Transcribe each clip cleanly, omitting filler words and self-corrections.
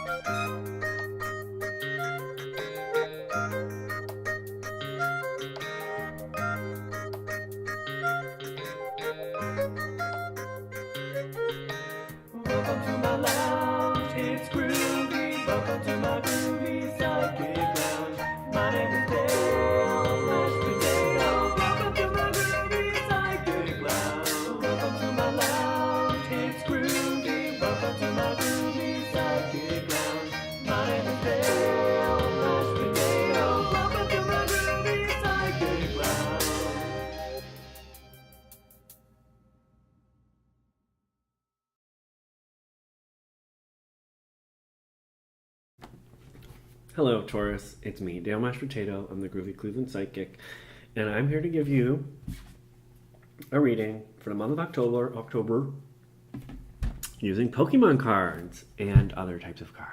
Welcome to my lounge, it's groovy. Welcome to my groovy psychic lounge. My name is Dale, mashed potato. Welcome to my groovy psychic lounge. Welcome to my lounge, it's groovy. Welcome to my groovy psychic lounge. My name is Dale, mashed potato. Welcome to my groovy psychic lounge. Hello, Taurus. It's me, Dale Mashed Potato. I'm the Groovy Cleveland Psychic, and I'm here to give you a reading for the month of October, using Pokemon cards and other types of cards.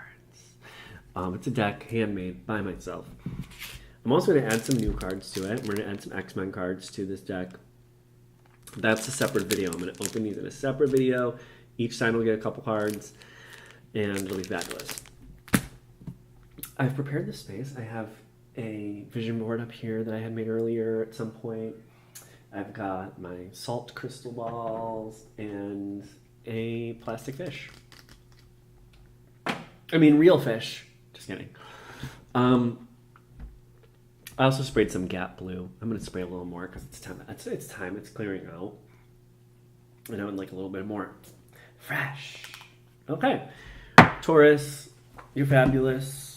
It's a deck handmade by myself. I'm also going to add some new cards to it. We're going to add some X-Men cards to this deck. That's a separate video. I'm going to open these in a separate video. Each side will get a couple cards, and it'll be fabulous. I've prepared this space. I have a vision board up here that I had made earlier at some point. I've got my salt crystal balls and a plastic fish. I mean, real fish. Just kidding. I also sprayed some Gap Blue. I'm going to spray a little more because it's time. It's time. It's clearing out. And I would like a little bit more fresh. Okay. Taurus, you're fabulous.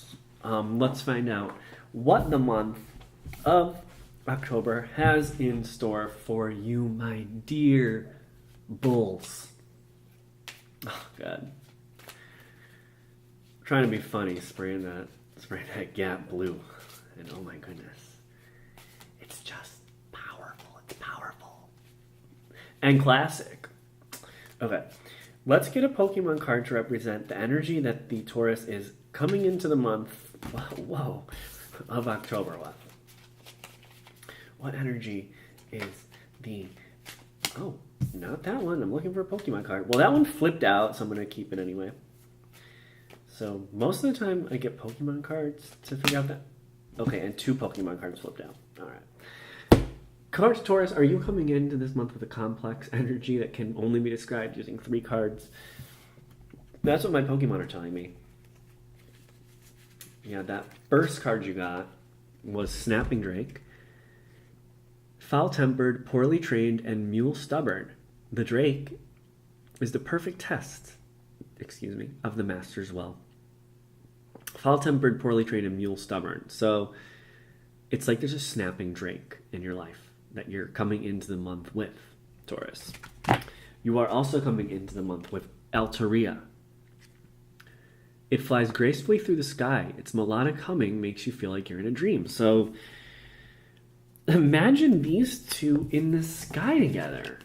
Let's find out what the month of October has in store for you, my dear bulls. Oh, God. I'm trying to be funny, spraying that Gap Blue. And oh my goodness. It's just powerful. It's powerful. And classic. Okay. Let's get a Pokemon card to represent the energy that the Taurus is coming into the month, whoa, of October. What energy is the, oh, not that one. I'm looking for a Pokemon card. Well, that one flipped out, so I'm going to keep it anyway. So most of the time I get Pokemon cards to figure out that. Okay, and 2 Pokemon cards flipped out. All right. Cards, Taurus, are you coming into this month with a complex energy that can only be described using 3 cards? That's what my Pokemon are telling me. Yeah, that first card you got was Snapping Drake. Foul-tempered, poorly trained, and mule stubborn. The Drake is the perfect test, of the Master's Well. Foul-tempered, poorly trained, and mule stubborn. So it's like there's a snapping Drake in your life that you're coming into the month with, Taurus. You are also coming into the month with Altaria. It flies gracefully through the sky. Its melodic humming makes you feel like you're in a dream. So imagine these two in the sky together.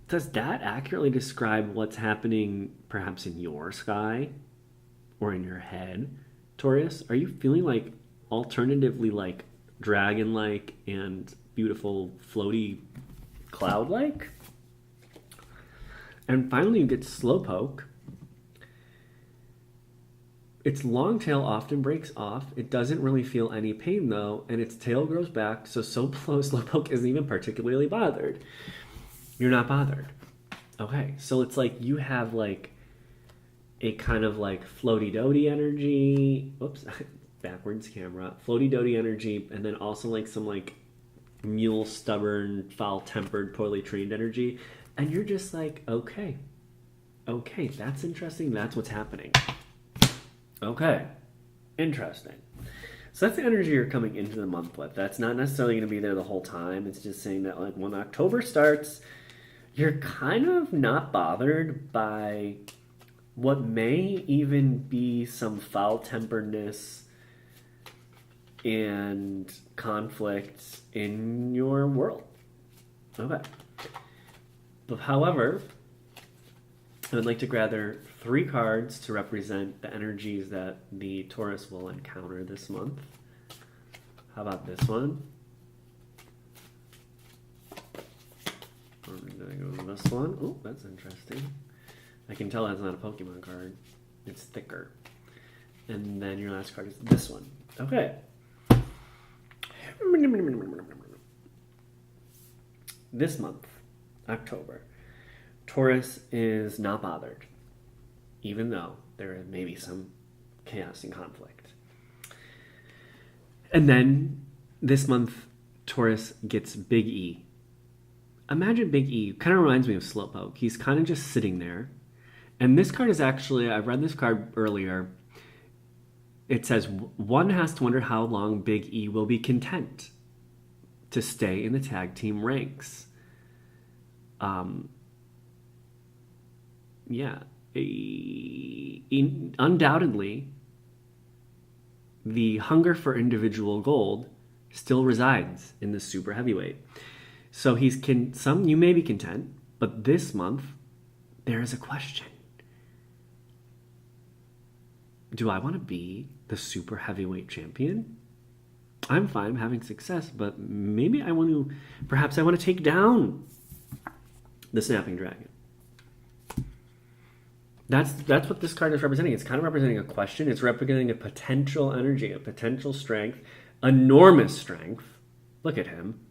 Does that accurately describe what's happening perhaps in your sky or in your head, Taurus? Are you feeling like alternatively like dragon-like and beautiful floaty cloud-like? And finally you get Slowpoke. Its long tail often breaks off. It doesn't really feel any pain though, and its tail grows back, so Slowpoke isn't even particularly bothered. You're not bothered. Okay, so it's like you have like a kind of like floaty-doty energy. Whoops, backwards camera. Floaty-doty energy, and then also like some like mule stubborn, foul-tempered, poorly trained energy. And you're just like, okay, that's interesting. That's what's happening. Okay, interesting. So that's the energy you're coming into the month with. That's not necessarily going to be there the whole time. It's just saying that like when October starts, you're kind of not bothered by what may even be some foul-temperedness and conflict in your world. Okay. But however, I would like to gather 3 cards to represent the energies that the Taurus will encounter this month. How about this one? I'm gonna go with this one. Oh, that's interesting. I can tell that's not a Pokemon card. It's thicker. And then your last card is this one. Okay. This month, October, Taurus is not bothered, even though there may be some chaos and conflict. And then this month, Taurus gets Big E. Imagine Big E. Kind of reminds me of Slowpoke. He's kind of just sitting there. And this card is actually, I read this card earlier. It says, one has to wonder how long Big E will be content to stay in the tag team ranks. Undoubtedly, the hunger for individual gold still resides in the super heavyweight. So you may be content, but this month there is a question. Do I want to be the super heavyweight champion? I'm fine having success, but maybe perhaps I want to take down the Snapping Dragon. That's what this card is representing. It's kind of representing a question. It's representing a potential energy, a potential strength, enormous strength. Look at him.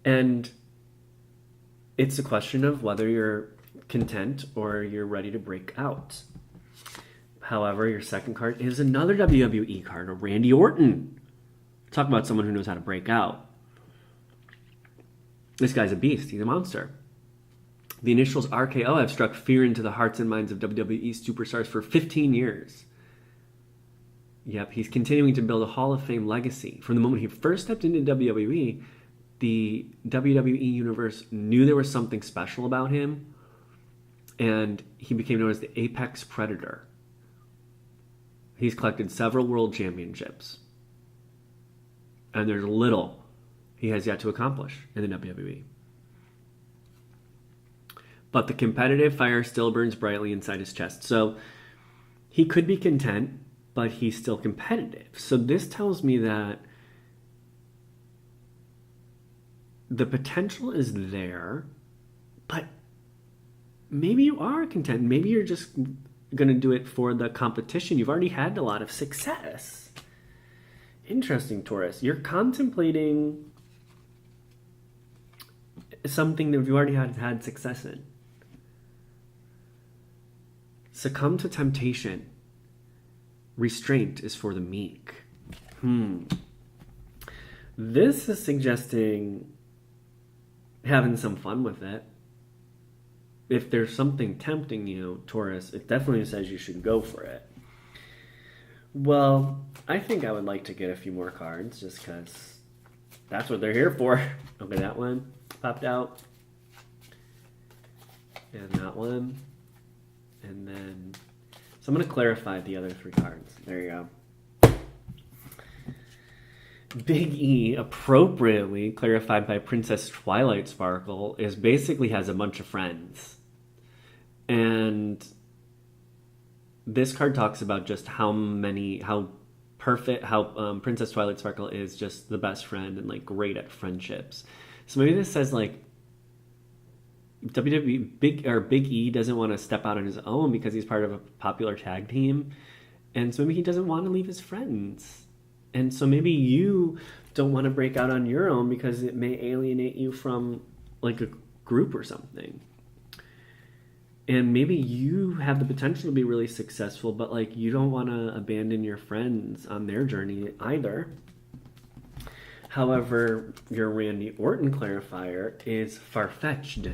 And it's a question of whether you're content or you're ready to break out. However, your second card is another WWE card, a Randy Orton. Talk about someone who knows how to break out. This guy's a beast. He's a monster. The initials RKO have struck fear into the hearts and minds of WWE superstars for 15 years. Yep, he's continuing to build a Hall of Fame legacy. From the moment he first stepped into WWE, the WWE Universe knew there was something special about him, and he became known as the Apex Predator. He's collected several world championships, and there's little he has yet to accomplish in the WWE. But the competitive fire still burns brightly inside his chest. So he could be content, but he's still competitive. So this tells me that the potential is there, but maybe you are content. Maybe you're just going to do it for the competition. You've already had a lot of success. Interesting, Taurus. You're contemplating something that you already had success in. Succumb to temptation. Restraint is for the meek. This is suggesting having some fun with it. If there's something tempting you, Taurus, it definitely says you should go for it. Well, I think I would like to get a few more cards just because that's what they're here for. Okay, that one popped out. And that one. And then, so I'm going to clarify the other three cards. There you go. Big E, appropriately clarified by Princess Twilight Sparkle, basically has a bunch of friends. And this card talks about just how Princess Twilight Sparkle is just the best friend and like great at friendships. So maybe this says like WWE Big E doesn't want to step out on his own because he's part of a popular tag team, and so maybe he doesn't want to leave his friends, and so maybe you don't want to break out on your own because it may alienate you from like a group or something. And maybe you have the potential to be really successful, but like you don't want to abandon your friends on their journey either. However, your Randy Orton clarifier is far-fetched.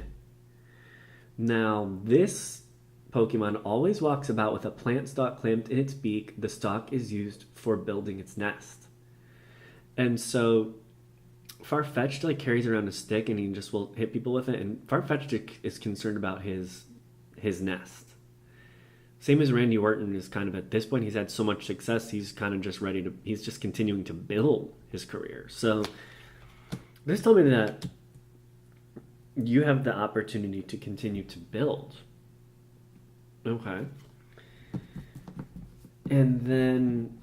Now, this Pokemon always walks about with a plant stalk clamped in its beak. The stalk is used for building its nest. And so Farfetch'd like carries around a stick and he just will hit people with it. And Farfetch'd is concerned about his nest. Same as Randy Orton is kind of at this point, he's had so much success, he's kind of just he's just continuing to build his career. So this told me that you have the opportunity to continue to build. Okay. And then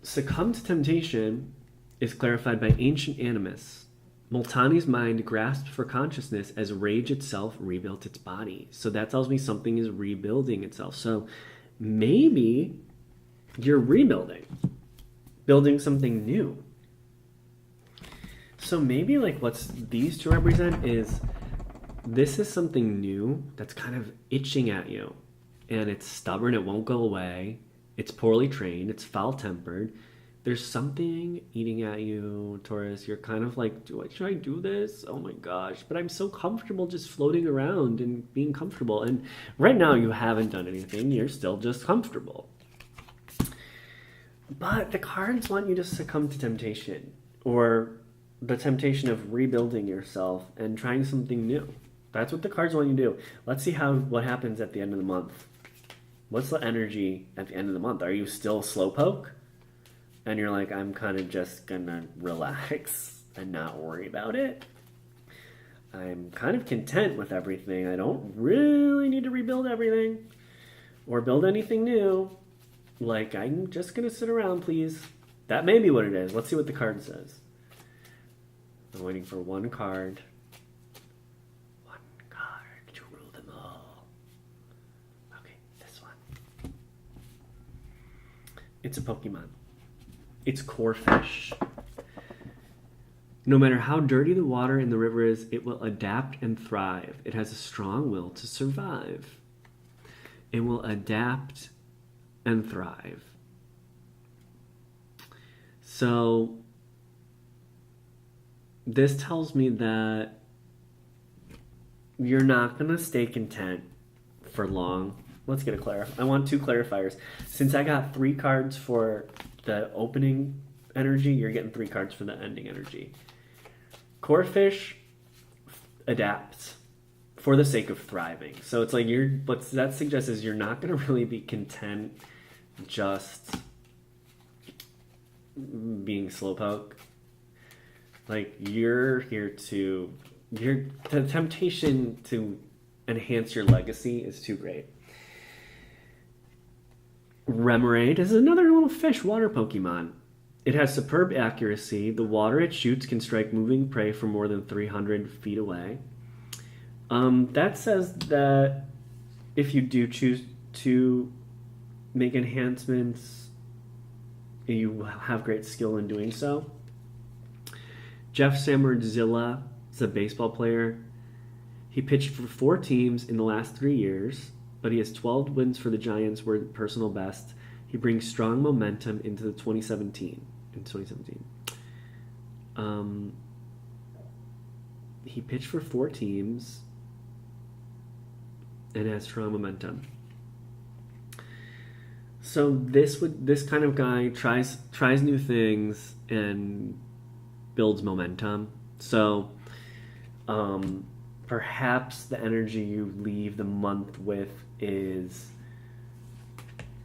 succumb to temptation is clarified by ancient animus. Multani's mind grasped for consciousness as rage itself rebuilt its body. So that tells me something is rebuilding itself. So maybe you're rebuilding, building something new. So maybe like what's these two represent is this is something new that's kind of itching at you, and it's stubborn, it won't go away, it's poorly trained, it's foul-tempered. There's something eating at you, Taurus. You're kind of like, should I do this? Oh my gosh, but I'm so comfortable just floating around and being comfortable. And right now you haven't done anything. You're still just comfortable. But the cards want you to succumb to temptation, or the temptation of rebuilding yourself and trying something new. That's what the cards want you to do. Let's see what happens at the end of the month. What's the energy at the end of the month? Are you still slowpoke? And you're like, I'm kind of just gonna relax and not worry about it. I'm kind of content with everything. I don't really need to rebuild everything or build anything new. Like, I'm just gonna sit around, please. That may be what it is. Let's see what the card says. I'm waiting for one card. One card to rule them all. Okay, this one. It's a Pokemon. It's Corphish. No matter how dirty the water in the river is, it will adapt and thrive. It has a strong will to survive. It will adapt and thrive. So this tells me that you're not going to stay content for long. Let's get a clarify. I want two clarifiers. Since I got 3 cards for the opening energy, you're getting 3 cards for the ending energy. Corphish adapts for the sake of thriving. So it's like what that suggests is you're not going to really be content just being slowpoke. Like, you're here to... the temptation to enhance your legacy is too great. Remoraid is another little fish water Pokemon. It has superb accuracy. The water it shoots can strike moving prey from more than 300 feet away. That says that if you do choose to make enhancements, you have great skill in doing so. Jeff Samardzilla is a baseball player. He pitched for 4 teams in the last 3 years, but he has 12 wins for the Giants, were personal best. He brings strong momentum into the 2017. He pitched for 4 teams and has strong momentum. So this kind of guy tries new things and builds momentum. So perhaps the energy you leave the month with is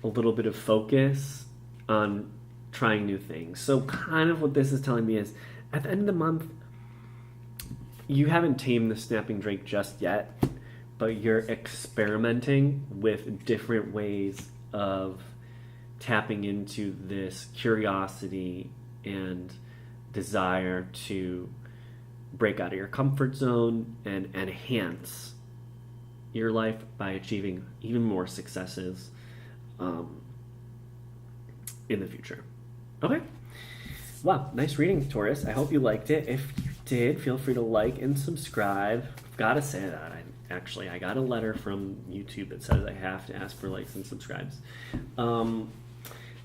a little bit of focus on trying new things. So kind of what this is telling me is at the end of the month, you haven't tamed the snapping drake just yet, but you're experimenting with different ways of tapping into this curiosity and desire to break out of your comfort zone and enhance your life by achieving even more successes in the future. Okay. Wow, nice reading, Taurus. I hope you liked it. If you did, feel free to like and subscribe. I've got to say that. I got a letter from YouTube that says I have to ask for likes and subscribes.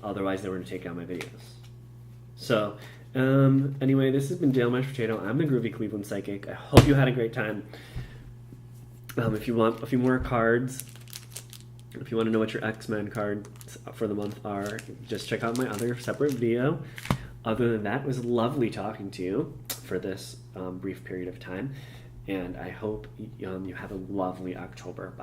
Otherwise, they were going to take out my videos. So, anyway, this has been Dale Mashed Potato. I'm the Groovy Cleveland Psychic. I hope you had a great time. If you want a few more cards, if you want to know what your X-Men cards for the month are, just check out my other separate video. Other than that, it was lovely talking to you for this brief period of time, and I hope you have a lovely October. Bye.